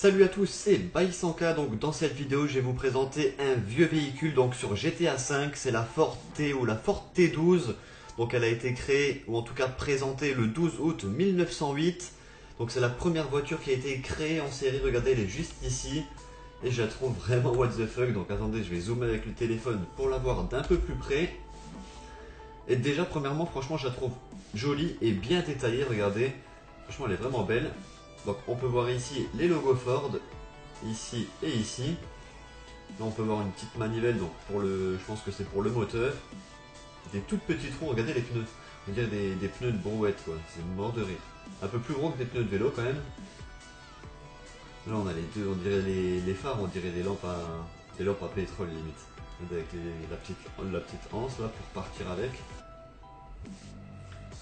Salut à tous, c'est Baïsanka. Donc dans cette vidéo, je vais vous présenter un vieux véhicule donc sur GTA V, c'est la Ford T ou la Ford T12. Donc elle a été créée ou en tout cas présentée le 12 août 1908. Donc c'est la première voiture qui a été créée en série. Regardez, elle est juste ici et je la trouve vraiment what the fuck. Donc attendez, je vais zoomer avec le téléphone pour la voir d'un peu plus près. Et déjà premièrement, franchement, je la trouve jolie et bien détaillée. Regardez, franchement, elle est vraiment belle. Donc on peut voir ici les logos Ford, ici et ici. Là on peut voir une petite manivelle, donc pour le, je pense que c'est pour le moteur. Des toutes petites roues, regardez les pneus. On dirait des pneus de brouette quoi, c'est mort de rire. Un peu plus gros que des pneus de vélo quand même. Là on a les deux, on dirait les phares, on dirait des lampes à pétrole limite. Avec la petite anse là pour partir avec.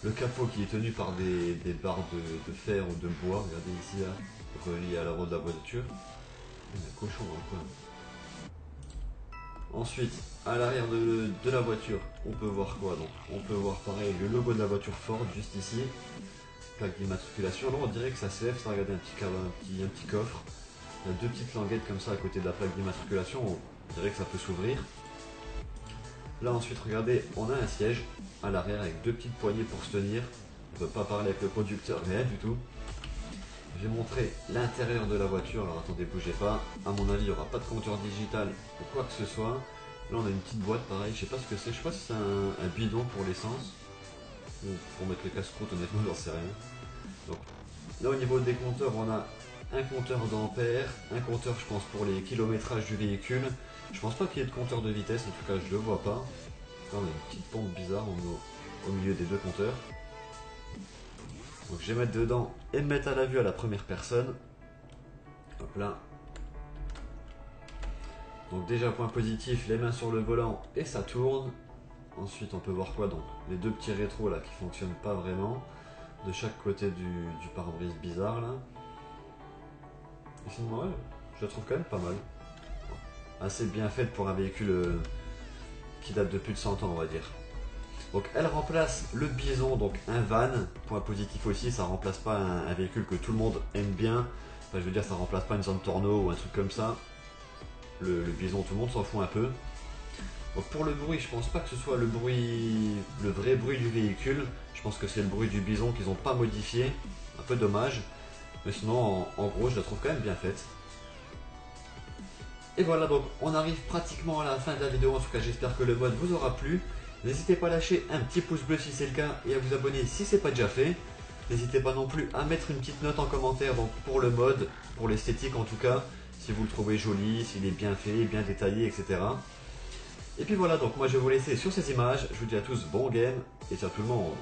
Le capot qui est tenu par des barres de fer ou de bois, regardez ici là, relié à la roue de la voiture. Il y a un cochon dans le coin. Ensuite, à l'arrière de la voiture, on peut voir quoi donc? On peut voir pareil le logo de la voiture Ford juste ici. Plaque d'immatriculation. Alors on dirait que ça se lève, ça, regardez un petit coffre. Il y a deux petites languettes comme ça à côté de la plaque d'immatriculation, on dirait que ça peut s'ouvrir. Là ensuite regardez, on a un siège à l'arrière avec deux petites poignées pour se tenir. On ne peut pas parler avec le conducteur, rien du tout. Je vais montrer l'intérieur de la voiture, alors attendez, bougez pas. À mon avis, il n'y aura pas de compteur digital ou quoi que ce soit. Là on a une petite boîte pareil, je sais pas ce que c'est, je sais pas si c'est un bidon pour l'essence. Ou pour mettre le casse-croûte, honnêtement j'en sais rien. Donc là au niveau des compteurs, on a un compteur d'ampères, un compteur je pense pour les kilométrages du véhicule. Je pense pas qu'il y ait de compteur de vitesse, en tout cas je le vois pas. Là on a une petite pompe bizarre au milieu des deux compteurs. Donc je vais mettre dedans et me mettre à la vue à la première personne. Hop là. Donc déjà point positif, les mains sur le volant et ça tourne. Ensuite on peut voir quoi donc? Les deux petits rétros là qui fonctionnent pas vraiment. De chaque côté du pare-brise bizarre là. Et sinon ouais, je la trouve quand même pas mal. Assez bien faite pour un véhicule qui date de plus de 100 ans on va dire. Donc elle remplace le Bison, donc un van, point positif aussi, ça remplace pas un véhicule que tout le monde aime bien. Enfin je veux dire ça remplace pas une zone Torno ou un truc comme ça. Le Bison tout le monde s'en fout un peu. Donc pour le bruit je pense pas que ce soit le vrai bruit du véhicule. Je pense que c'est le bruit du Bison qu'ils n'ont pas modifié, un peu dommage. Mais sinon en gros je la trouve quand même bien faite. Et voilà, donc on arrive pratiquement à la fin de la vidéo, en tout cas j'espère que le mode vous aura plu. N'hésitez pas à lâcher un petit pouce bleu si c'est le cas et à vous abonner si ce n'est pas déjà fait. N'hésitez pas non plus à mettre une petite note en commentaire donc pour le mode, pour l'esthétique en tout cas, si vous le trouvez joli, s'il est bien fait, bien détaillé, etc. Et puis voilà, donc moi je vais vous laisser sur ces images. Je vous dis à tous bon game et ciao tout le monde.